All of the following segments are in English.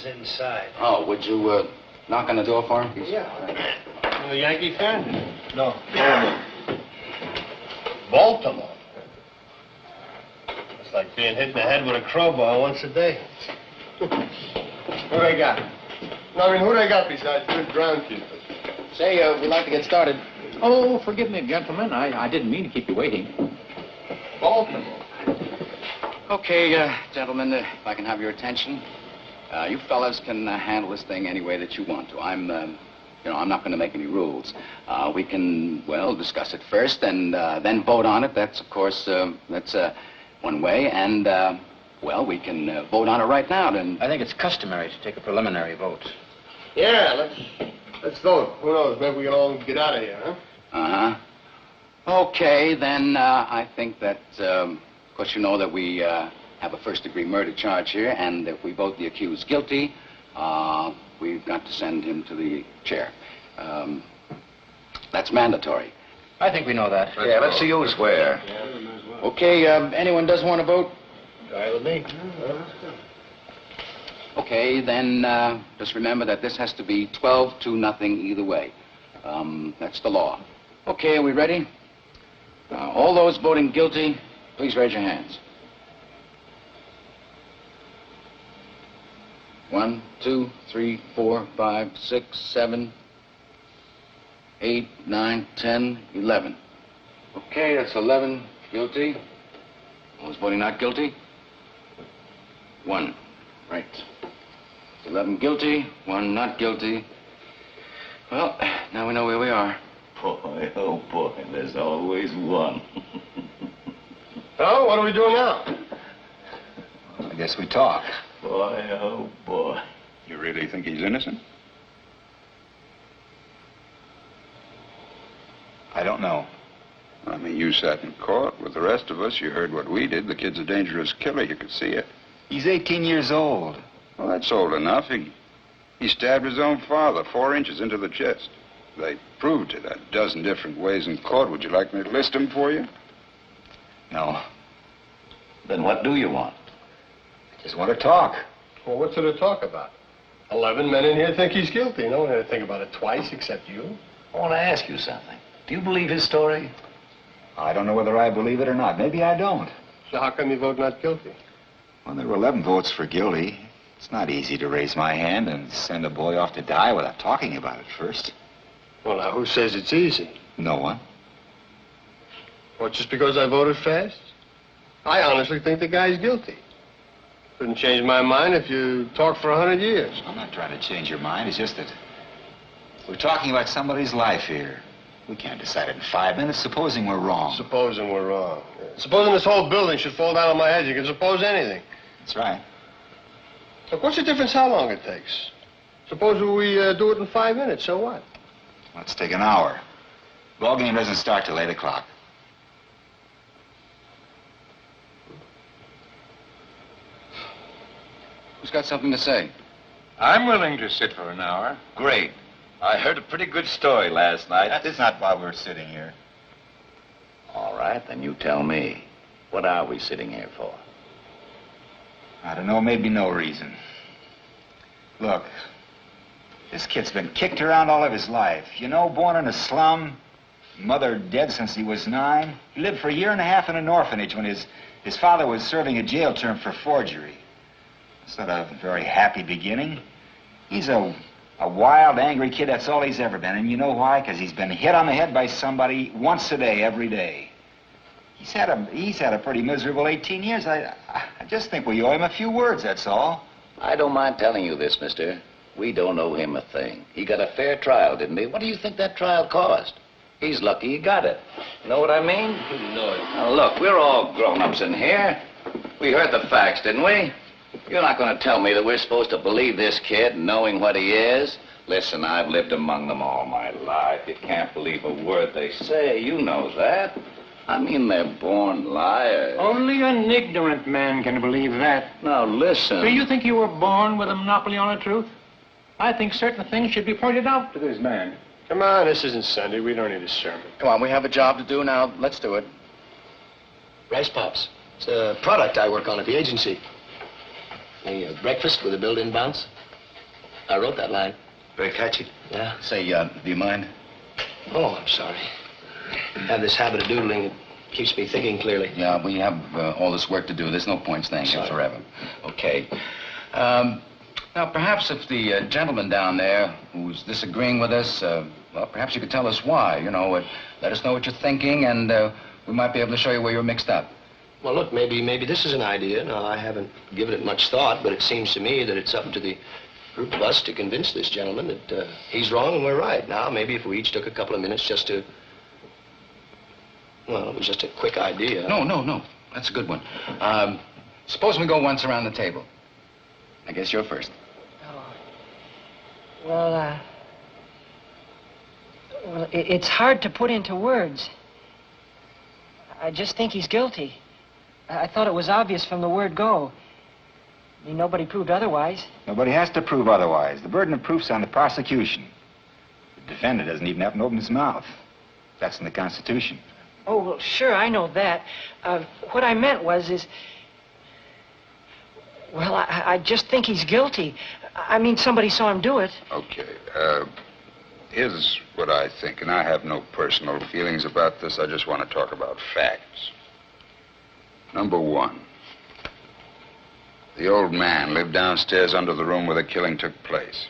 is inside. Oh, would you knock on the door for him? Yeah. You a Yankee fan? No. Baltimore. It's like being hit in the head with a crowbar once a day. Who they got? No, I mean, who they got besides good groundkeepers? Say, we'd like to get started. Oh, forgive me, gentlemen. I didn't mean to keep you waiting. Baltimore. Okay, gentlemen, if I can have your attention. You fellas can handle this thing any way that you want to. I'm not going to make any rules. We can, well, discuss it first and then vote on it. That's, of course, that's one way. And, well, we can vote on it right now. Then I think it's customary to take a preliminary vote. Yeah, let's vote. Who knows? Maybe we can all get out of here, huh? Uh-huh. Okay, then I think that, of course, you know that we have a first-degree murder charge here, and if we vote the accused guilty, we've got to send him to the chair. That's mandatory. I think we know that. Yeah, let's see who swear. Okay, anyone doesn't want to vote? Guy with me. Okay, then just remember that this has to be 12-0 either way. That's the law. Okay, are we ready? All those voting guilty, please raise your hands. 1, 2, 3, 4, 5, 6, 7, 8, 9, 10, 11. Okay, that's 11 guilty. Those voting not guilty? 1. Right. 11 guilty, 1 not guilty. Well, now we know where we are. Boy, oh boy, there's always one. So, what are we doing now? I guess we talk. Boy, oh boy. You really think he's innocent? I don't know. I mean, you sat in court with the rest of us. You heard what we did. The kid's a dangerous killer. You could see it. He's 18 years old. Well, that's old enough. He stabbed his own father 4 inches into the chest. They proved it a dozen different ways in court. Would you like me to list them for you? No. Then what do you want? I just want to talk. Well, what's there to talk about? 11 men in here think he's guilty. No one had to think about it twice except you. I want to ask you something. Do you believe his story? I don't know whether I believe it or not. Maybe I don't. So how come you vote not guilty? Well, there were 11 votes for guilty. It's not easy to raise my hand and send a boy off to die without talking about it first. Well, now, who says it's easy? No one. Well, just because I voted fast? I honestly think the guy's guilty. Couldn't change my mind if you talked for 100 years. I'm not trying to change your mind. It's just that we're talking about somebody's life here. We can't decide it in 5 minutes, supposing we're wrong. Supposing we're wrong. Yeah. Supposing this whole building should fall down on my head. You can suppose anything. That's right. Look, what's the difference how long it takes? Suppose we do it in 5 minutes, so what? Let's take an hour. Ball game doesn't start till 8 o'clock. Who's got something to say? I'm willing to sit for an hour. Great. I heard a pretty good story last night. That's not why we're sitting here. All right, then you tell me. What are we sitting here for? I don't know, maybe no reason. Look, this kid's been kicked around all of his life. You know, born in a slum, mother dead since he was 9. He lived for a year and a half in an orphanage when his father was serving a jail term for forgery. It's not a very happy beginning. He's a wild, angry kid, that's all he's ever been. And you know why? Because he's been hit on the head by somebody once a day, every day. He's had a pretty miserable 18 years. I just think we owe him a few words, that's all. I don't mind telling you this, mister. We don't owe him a thing. He got a fair trial, didn't he? What do you think that trial cost? He's lucky he got it. Know what I mean? No. Now, look, we're all grown-ups in here. We heard the facts, didn't we? You're not going to tell me that we're supposed to believe this kid, knowing what he is? Listen, I've lived among them all my life. You can't believe a word they say. You know that. I mean, they're born liars. Only an ignorant man can believe that. Now, listen. Do you think you were born with a monopoly on the truth? I think certain things should be pointed out to this man. Come on, this isn't Sunday. We don't need a sermon. Come on, we have a job to do now. Let's do it. Rice Pops. It's a product I work on at the agency. A breakfast with a built-in bounce. I wrote that line. Very catchy. Yeah. Say, do you mind? Oh, I'm sorry. I have this habit of doodling. It keeps me thinking clearly. Yeah, we have all this work to do. There's no point staying here Sorry. forever. Okay. Now, perhaps if the gentleman down there who's disagreeing with us, well, perhaps you could tell us why. You know, let us know what you're thinking, and we might be able to show you where you're mixed up. Well, look, maybe this is an idea. Now, I haven't given it much thought, but it seems to me that it's up to the group of us to convince this gentleman that he's wrong and we're right. Now, maybe if we each took a couple of minutes just to... Well, it was just a quick idea. No. That's a good one. Suppose we go once around the table. I guess you're first. Well, it's hard to put into words. I just think he's guilty. I thought it was obvious from the word go. I mean, nobody proved otherwise. Nobody has to prove otherwise. The burden of proof's on the prosecution. The defendant doesn't even have to open his mouth. That's in the Constitution. Oh, well, sure, I know that. What I meant was, well, I just think he's guilty. I mean, somebody saw him do it. Okay. Here's what I think, and I have no personal feelings about this. I just want to talk about facts. Number one, the old man lived downstairs under the room where the killing took place.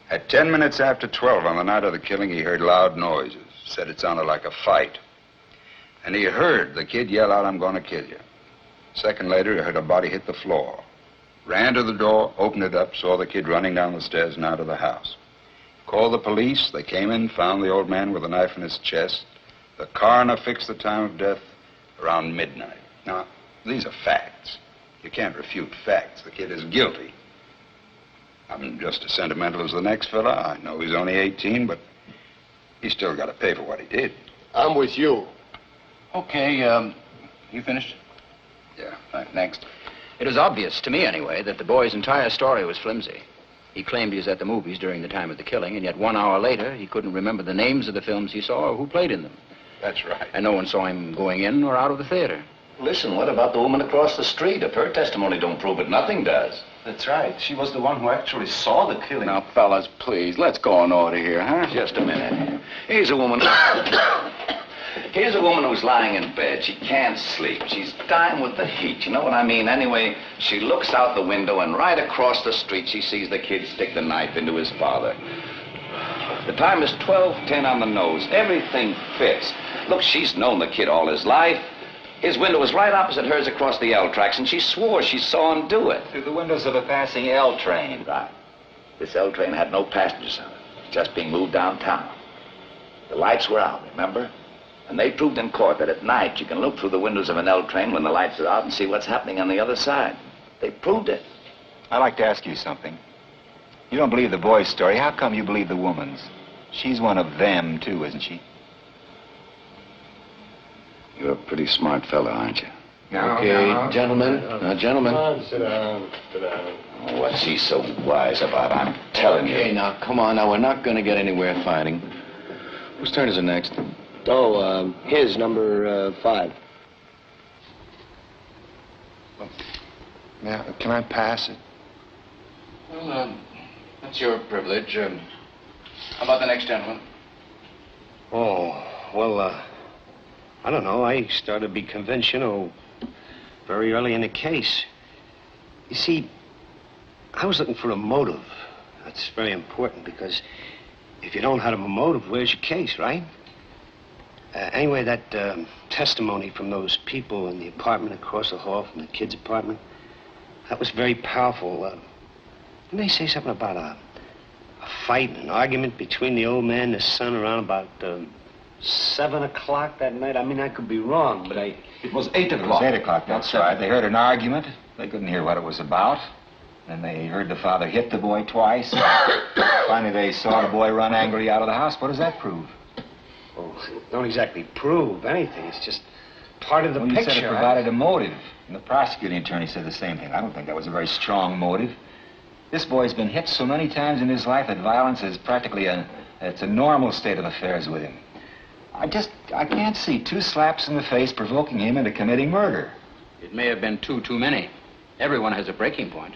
At 10 minutes after 12 on the night of the killing, he heard loud noises. Said it sounded like a fight. And he heard the kid yell out, "I'm going to kill you." A second later, he heard a body hit the floor. Ran to the door, opened it up, saw the kid running down the stairs and out of the house. Called the police. They came in, found the old man with a knife in his chest. The coroner fixed the time of death around midnight. Now, these are facts. You can't refute facts. The kid is guilty. I'm just as sentimental as the next fella. I know he's only 18, but he's still got to pay for what he did. I'm with you. Okay, you finished? Yeah. Right, next. It was obvious, to me anyway, that the boy's entire story was flimsy. He claimed he was at the movies during the time of the killing, and yet 1 hour later, he couldn't remember the names of the films he saw or who played in them. That's right. And no one saw him going in or out of the theater. Listen, what about the woman across the street? If her testimony don't prove it, nothing does. That's right. She was the one who actually saw the killing. Now, fellas, please, let's go in order here, huh? Just a minute. Here's a woman... Here's a woman who's lying in bed. She can't sleep. She's dying with the heat. You know what I mean? Anyway, she looks out the window, and right across the street, she sees the kid stick the knife into his father. The time is 12:10 on the nose. Everything fits. Look, she's known the kid all his life. His window was right opposite hers across the L tracks, and she swore she saw him do it. Through the windows of a passing L train. Right. This L train had no passengers on it, just being moved downtown. The lights were out, remember? And they proved in court that at night you can look through the windows of an L train when the lights are out and see what's happening on the other side. They proved it. I'd like to ask you something. You don't believe the boy's story. How come you believe the woman's? She's one of them, too, isn't she? You're a pretty smart fella, aren't you? Okay, gentlemen. Now, gentlemen. Come on, sit down. Sit down. Oh, what's he so wise about? I'm telling Okay, you. now, come on. Now, we're not going to get anywhere fighting. Whose turn is it next? Oh, his, number 5. Now, can I pass it? Well, that's your privilege. How about the next gentleman? Oh, well, I don't know. I started to be convinced, very early in the case. You see, I was looking for a motive. That's very important because if you don't have a motive, where's your case, right? Anyway, that testimony from those people in the apartment across the hall from the kid's apartment, that was very powerful. Didn't they say something about a fight, an argument between the old man and his son around about 7 o'clock that night? I mean, I could be wrong, but It was 8 It o'clock. was 8 o'clock, that's right. They heard an argument. They couldn't hear what it was about. Then they heard the father hit the boy twice. Finally, they saw the boy run angry out of the house. What does that prove? Well, it don't exactly prove anything. It's just part of the Well, you picture. said it provided a motive. And the prosecuting attorney said the same thing. I don't think that was a very strong motive. This boy's been hit so many times in his life that violence is practically it's a normal state of affairs with him. I can't see 2 slaps in the face provoking him into committing murder. It may have been too many. Everyone has a breaking point.